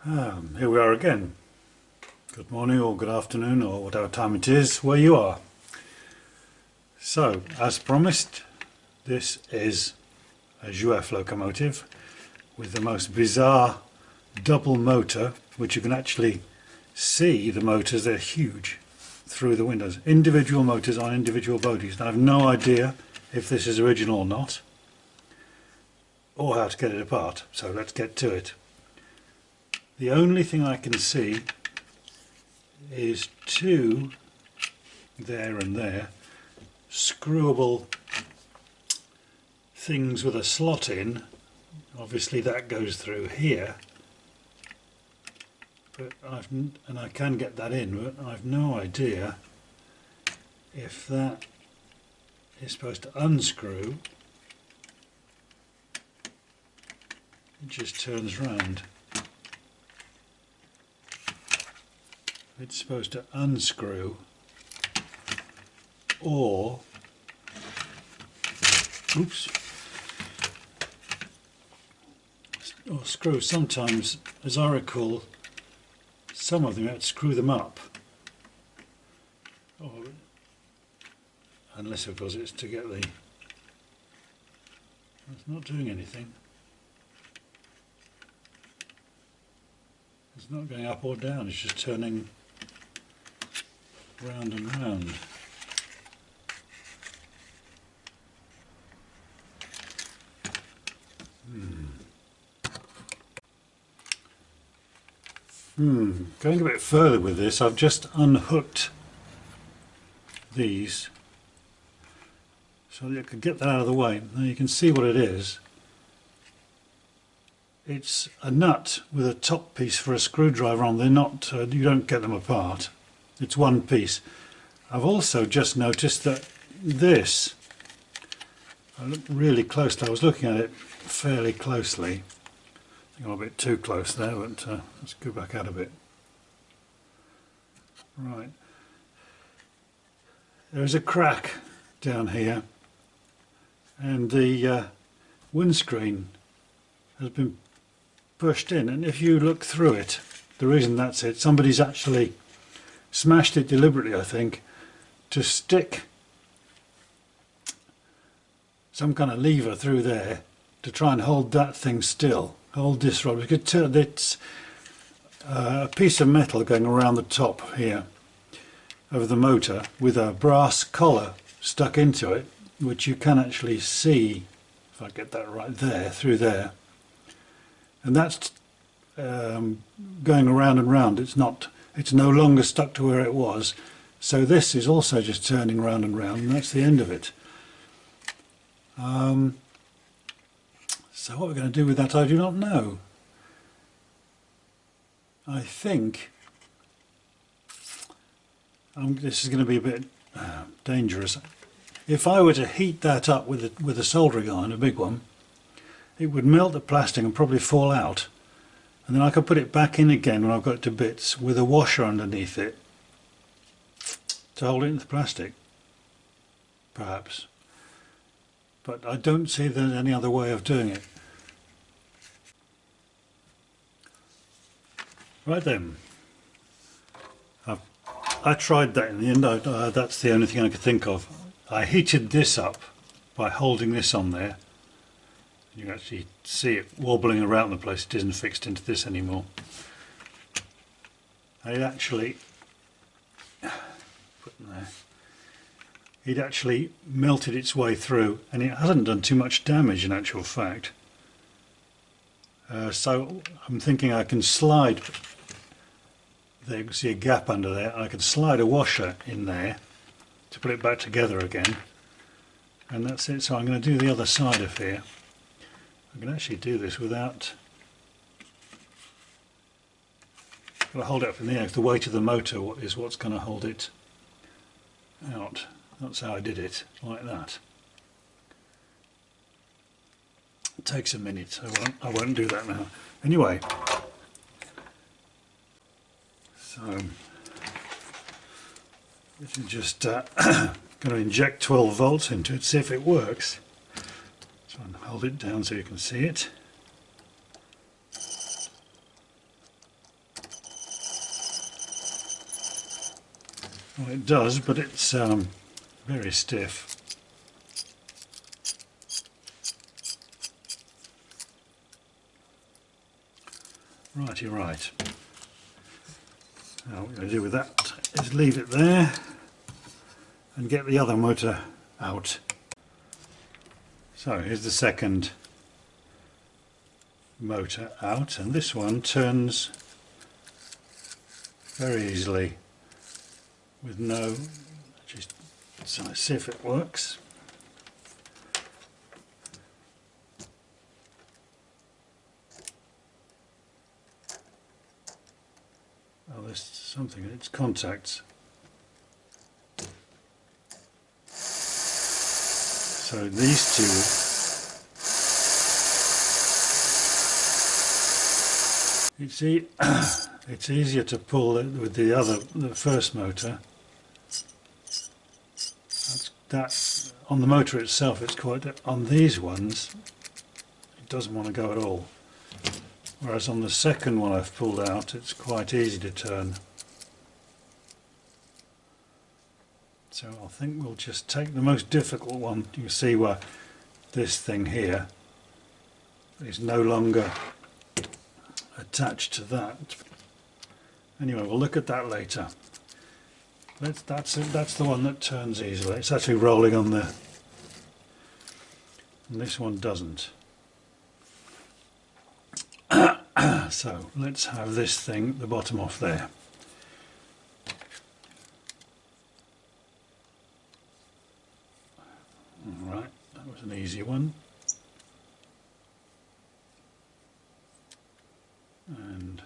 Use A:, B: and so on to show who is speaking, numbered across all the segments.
A: Here we are again. Good morning or good afternoon or whatever time it is where you are. So, as promised, this is a Juef locomotive with the most bizarre double motor, which you can actually see the motors. They're huge through the windows. Individual motors on individual bogies. I have no idea if this is original or not, or how to get it apart, so let's get to it. The only thing I can see is two, there and there, screwable things with a slot in. Obviously that goes through here, but I can get that in, but I've no idea if that is supposed to unscrew. It just turns round. It's supposed to unscrew or screw. Sometimes, as I recall, some of them you have to screw them up, unless of course it's to get the... It's not doing anything. It's not going up or down, it's just turning round and round. Going a bit further with this, I've just unhooked these so that you can get that out of the way. Now you can see what it is. It's a nut with a top piece for a screwdriver on. They're not, you don't get them apart. It's one piece. I've also just noticed that this, I looked really closely, I was looking at it fairly closely. I think I'm a bit too close there, but let's go back out a bit. Right. There's a crack down here, and the windscreen has been pushed in, and if you look through it, the reason that's it, somebody's actually smashed it deliberately, I think, to stick some kind of lever through there to try and hold that thing still, hold this rod. It's a piece of metal going around the top here of the motor with a brass collar stuck into it, which you can actually see, if I get that right, there, through there. And that's going around and round. It's no longer stuck to where it was. So this is also just turning round and round, and that's the end of it. So what we're going to do with that, I do not know. I think this is going to be a bit dangerous. If I were to heat that up with a soldering iron, a big one, it would melt the plastic and probably fall out, and then I could put it back in again when I've got it to bits with a washer underneath it to hold it into the plastic, perhaps. But I don't see there's any other way of doing it. Right then, I tried that in the end. That's the only thing I could think of. I heated this up by holding this on there. You can actually see it wobbling around the place. It isn't fixed into this anymore. It actually melted its way through, and it hasn't done too much damage in actual fact. So I'm thinking I can slide, there you can see a gap under there, I can slide a washer in there to put it back together again, and that's it. So I'm going to do the other side of here. I can actually do this without, I'll hold it up in the air. The weight of the motor is what's going to hold it out. That's how I did it, like that. It takes a minute, so I won't do that now. Anyway, so this is just going to inject 12 volts into it, see if it works. So I'll hold it down so you can see it. Well, it does, but it's very stiff. Righty, right. Now what we're going to do with that is leave it there and get the other motor out. So here's the second motor out, and this one turns very easily with no, just so let's see if it works. Oh, there's something in its contacts. So these two, it's easier to pull it with the first motor. That on the motor itself, it's quite. On these ones, it doesn't want to go at all. Whereas on the second one I've pulled out, it's quite easy to turn. So I think we'll just take the most difficult one. You can see where this thing here is no longer attached to that. Anyway, we'll look at that later. That's the one that turns easily. It's actually rolling on the, and this one doesn't. So let's have this thing, the bottom off there. Alright, that was an easy one. And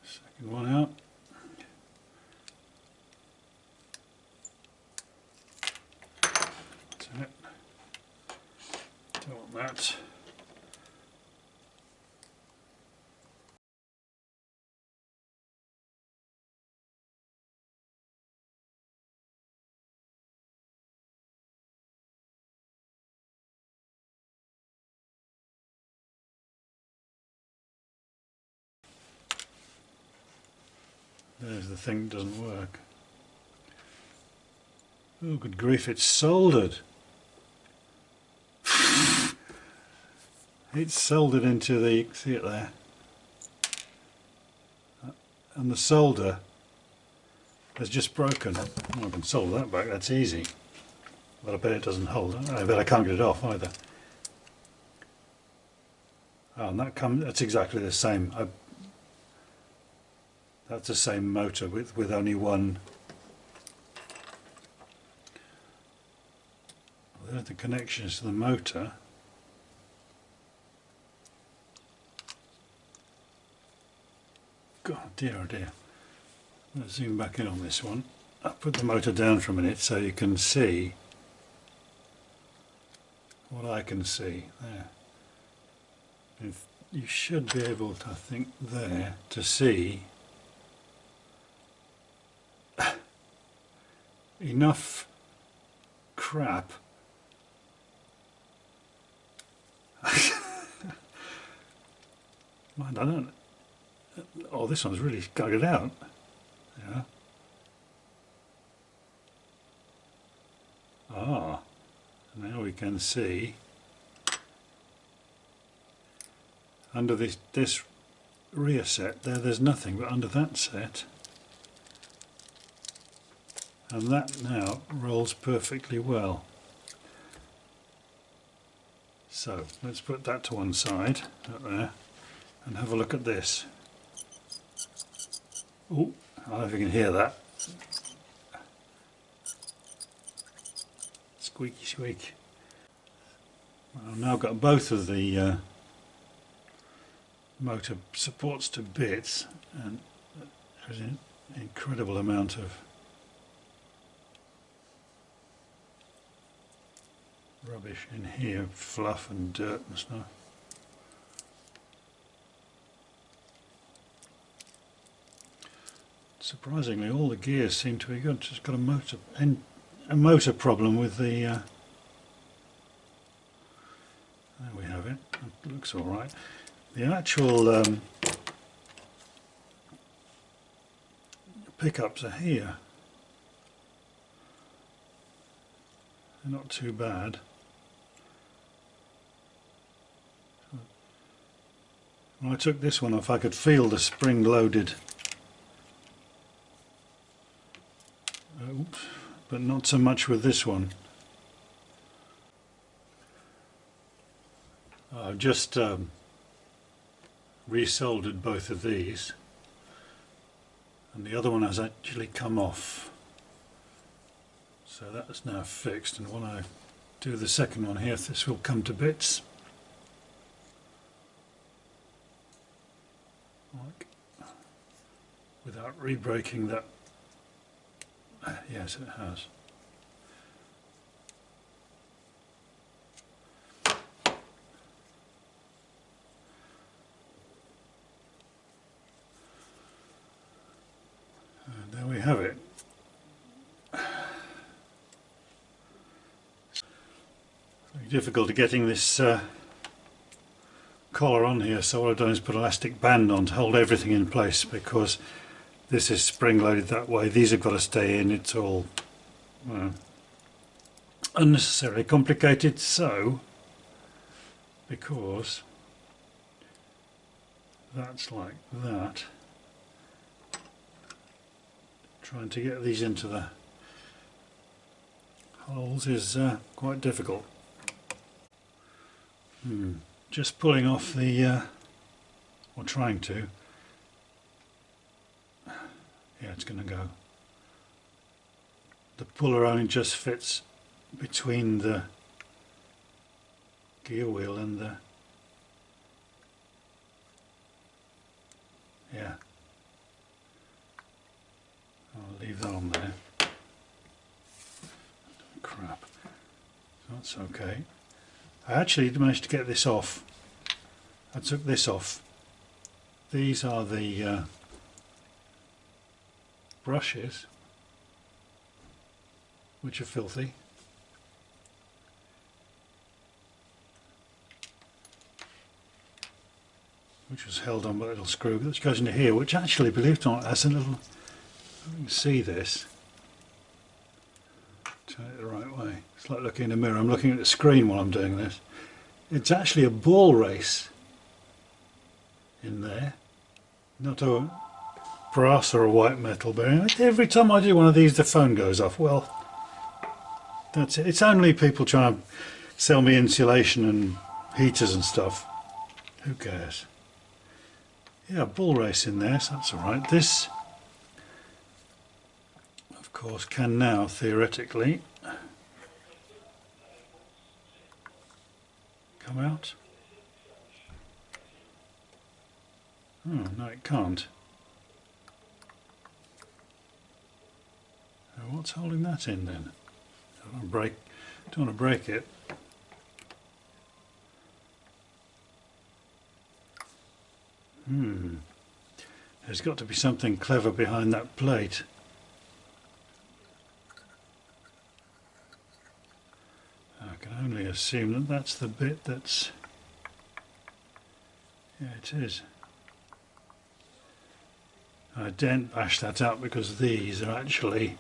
A: second one out. That's it. Don't want that. There's the thing that doesn't work. Oh, good grief, it's soldered. It's soldered into the, see it there? And the solder has just broken. Oh, I can solder that back, that's easy. But I bet it doesn't hold. I bet I can't get it off either. Oh, and that's exactly the same. That's the same motor with only one. There's the connections to the motor. God, dear, oh dear. Let's zoom back in on this one. I'll put the motor down for a minute so you can see what I can see there. You should be able to, I think, there to see enough crap. Mind, I don't. Oh, this one's really got it out. Yeah. Ah, now we can see under this rear set there's nothing, but under that set, and that now rolls perfectly well. So let's put that to one side up there and have a look at this. Oh, I don't know if you can hear that. Squeaky squeak. I've now got both of the motor supports to bits, and there's an incredible amount of rubbish in here, fluff and dirt and stuff. Surprisingly, all the gears seem to be good. Just got a motor problem with the. There we have it. It looks all right. The actual pickups are here. They're not too bad. When I took this one off, I could feel the spring loaded. Oops, but not so much with this one. I've just resoldered both of these, and the other one has actually come off. So that's now fixed, and when I do the second one here, this will come to bits. Like, without re-breaking that. Yes, it has. And there we have it. It's difficult getting this collar on here, so what I've done is put an elastic band on to hold everything in place, because this is spring loaded that way. These have got to stay in. It's all unnecessarily complicated. So, because that's like that, trying to get these into the holes is quite difficult. Just pulling off the, or trying to. Yeah, it's going to go. The puller only just fits between the gear wheel and the, yeah. I'll leave that on there. Crap. That's okay. I actually managed to get this off. I took this off. These are the brushes, which are filthy. Which was held on by a little screw that goes into here, which actually, believe it or not, has a little, you can see this. Turn it the right way. It's like looking in a mirror. I'm looking at the screen while I'm doing this. It's actually a ball race in there, not a brass or a white metal bearing. Every time I do one of these, the phone goes off. Well, that's it. It's only people trying to sell me insulation and heaters and stuff. Who cares? Yeah, ball race in there, so that's alright. This, of course, can now theoretically come out. Oh, no, it can't. Now, what's holding that in then? Don't want to break it. There's got to be something clever behind that plate. I can only assume that that's the bit that's... Yeah, it is. I daren't bash that out because these are actually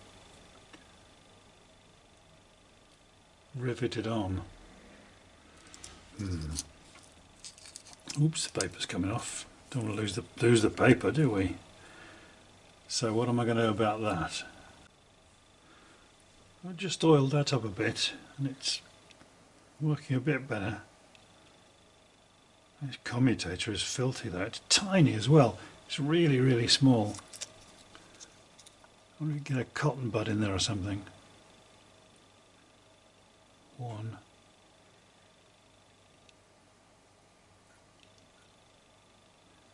A: riveted on. Oops, the paper's coming off. Don't want to lose the paper, do we? So what am I going to do about that? I've just oiled that up a bit and it's working a bit better. This commutator is filthy though. It's tiny as well. It's really, really small. I wonder if we can get a cotton bud in there or something. One.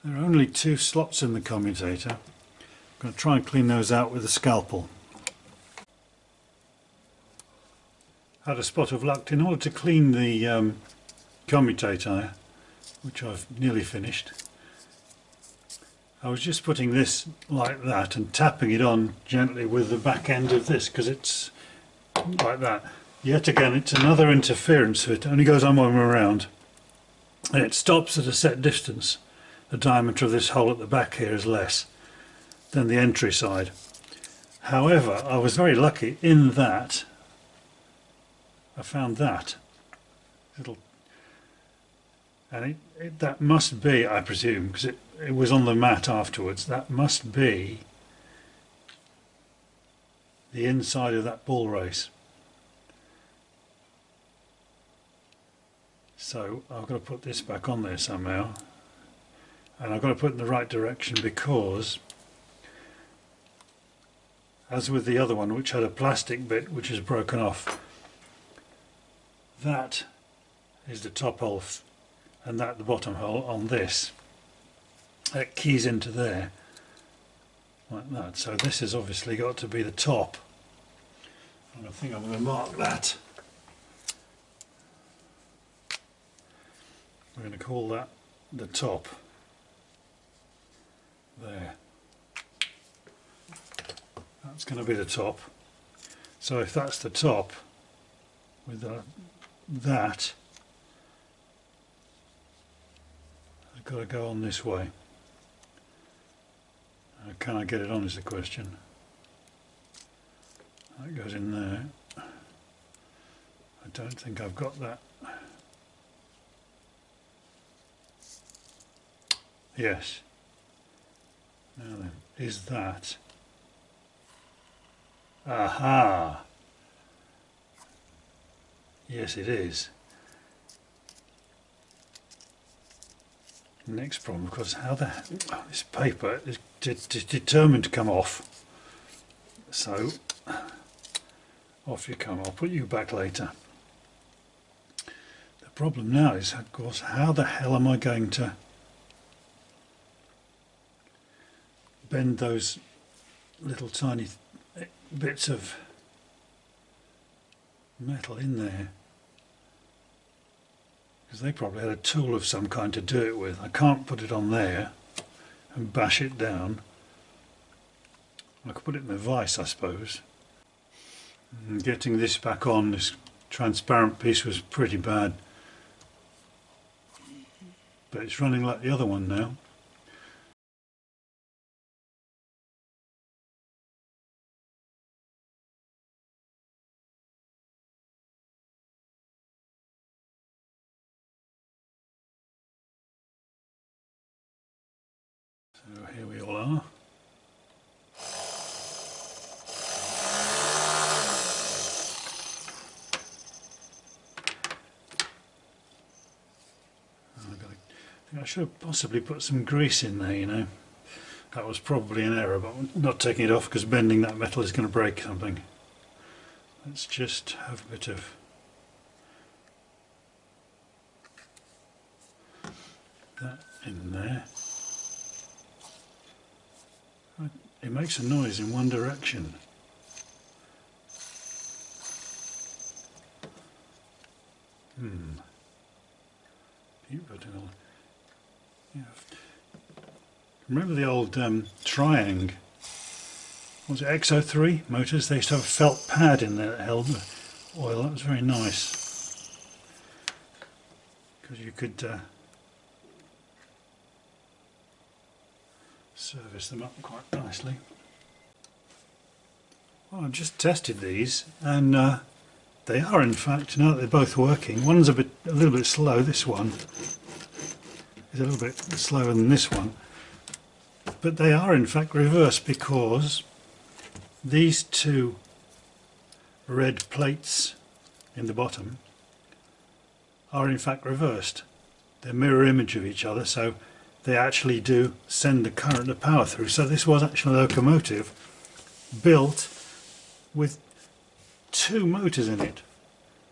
A: There are only 2 slots in the commutator. I'm going to try and clean those out with a scalpel. Had a spot of luck. In order to clean the commutator, which I've nearly finished, I was just putting this like that and tapping it on gently with the back end of this, because it's like that. Yet again, it's another interference, so it only goes on when we're around, and it stops at a set distance. The diameter of this hole at the back here is less than the entry side. However, I was very lucky in that I found that little, and that must be, I presume, because it was on the mat afterwards, that must be the inside of that bull race. So I've got to put this back on there somehow, and I've got to put it in the right direction, because as with the other one, which had a plastic bit which is broken off, that is the top hole and that the bottom hole on this. That keys into there like that. So this has obviously got to be the top. And I think I'm going to mark that. We're going to call that the top. There. That's going to be the top. So if that's the top, with that, I've got to go on this way. Can I get it on is the question. That goes in there. I don't think I've got that. Yes. Now then, is that? Aha! Yes, it is. Next problem, of course, how this paper is determined to come off. So off you come. I'll put you back later. The problem now is, of course, how the hell am I going to bend those little tiny bits of metal in there? Because they probably had a tool of some kind to do it with. I can't put it on there and bash it down. I could put it in a vise, I suppose. And getting this back on, this transparent piece, was pretty bad. But it's running like the other one now. So here we all are. I should have possibly put some grease in there, you know. That was probably an error, but I'm not taking it off because bending that metal is going to break something. Let's just have a bit of that in there. It makes a noise in one direction. Yeah. Remember the old Triang, was it XO3 motors? They used to have a felt pad in there that held the oil. That was very nice, because you could service them up quite nicely. Well, I've just tested these, and they are, in fact, now that they're both working. One's a little bit slow. This one is a little bit slower than this one, but they are in fact reversed, because these two red plates in the bottom are in fact reversed. They're mirror image of each other, so they actually do send the current, the power through. So this was actually a locomotive built with two motors in it,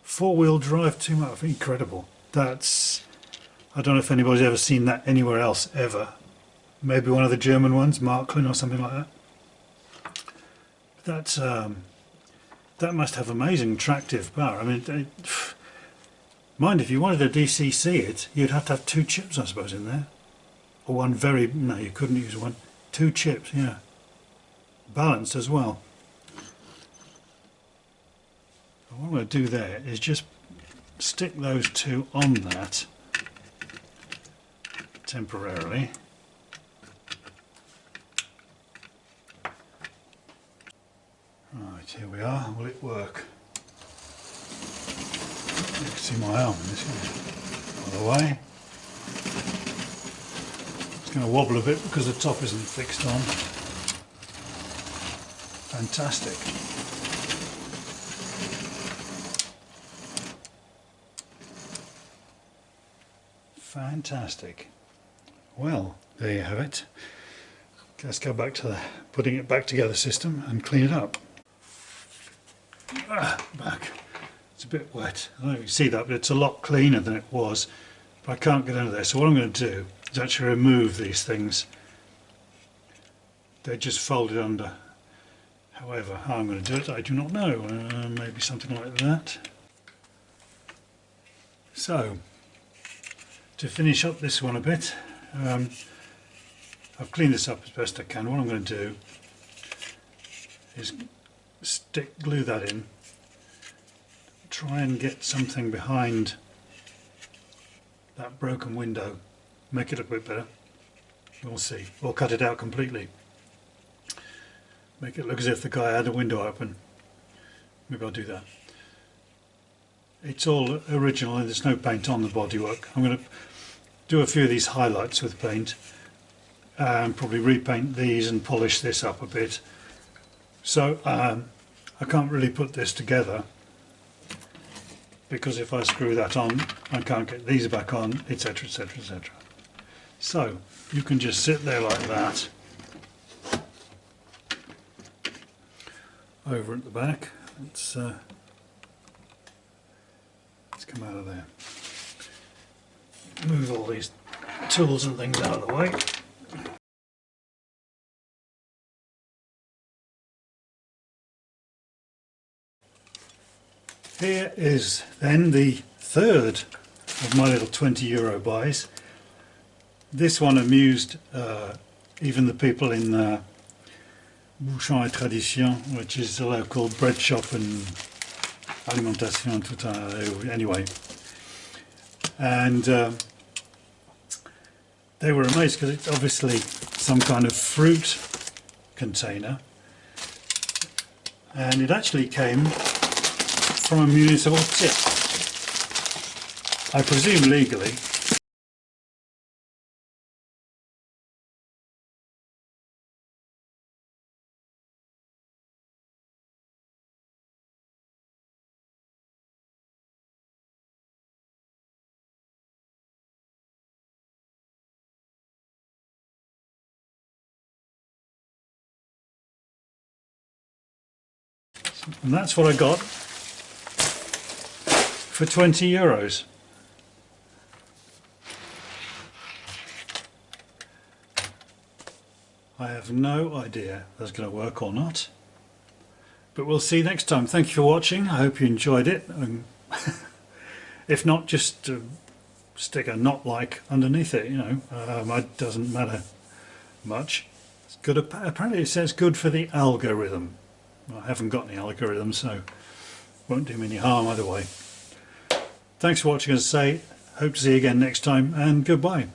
A: four-wheel drive, two motors. Incredible. That's, I don't know if anybody's ever seen that anywhere else ever. Maybe one of the German ones, Marklin or something like that. That's that must have amazing tractive power. I mean, mind, if you wanted to DCC it, you'd have to have two chips, I suppose, in there, or one very. No, you couldn't use one. Two chips, yeah, balanced as well. What I'm going to do there is just stick those two on that temporarily. Here we are. Will it work? You can see my arm in this one. By the way, it's going to wobble a bit because the top isn't fixed on. Fantastic. Fantastic. Well, there you have it. Let's go back to the putting it back together system and clean it up. Back. It's a bit wet. I don't know if you can see that, but it's a lot cleaner than it was. But I can't get under there. So what I'm going to do is actually remove these things. They're just folded under. However, how I'm going to do it, I do not know. Maybe something like that. So, to finish up this one a bit, I've cleaned this up as best I can. What I'm going to do is glue that in, try and get something behind that broken window, make it look a bit better. We'll see. Or cut it out completely. Make it look as if the guy had a window open. Maybe I'll do that. It's all original and there's no paint on the bodywork. I'm going to do a few of these highlights with paint and probably repaint these and polish this up a bit. So I can't really put this together because if I screw that on I can't get these back on, etc, etc, etc. So you can just sit there like that. Over at the back, let's come out of there. Move all these tools and things out of the way. Here is then the third of my little €20 buys. This one amused even the people in Bouchon et Tradition, which is a local bread shop and alimentation tout anyway. And they were amazed because it's obviously some kind of fruit container, and it actually came from a municipal tip, I presume legally. And that's what I got for €20. I have no idea if that's going to work or not, but we'll see next time. Thank you for watching. I hope you enjoyed it. If not, just stick a not like underneath it, you know. It doesn't matter much. It's good. Apparently it says good for the algorithm. I haven't got any algorithm, so won't do me any harm either way. Thanks for watching, as I say. Hope to see you again next time, and goodbye.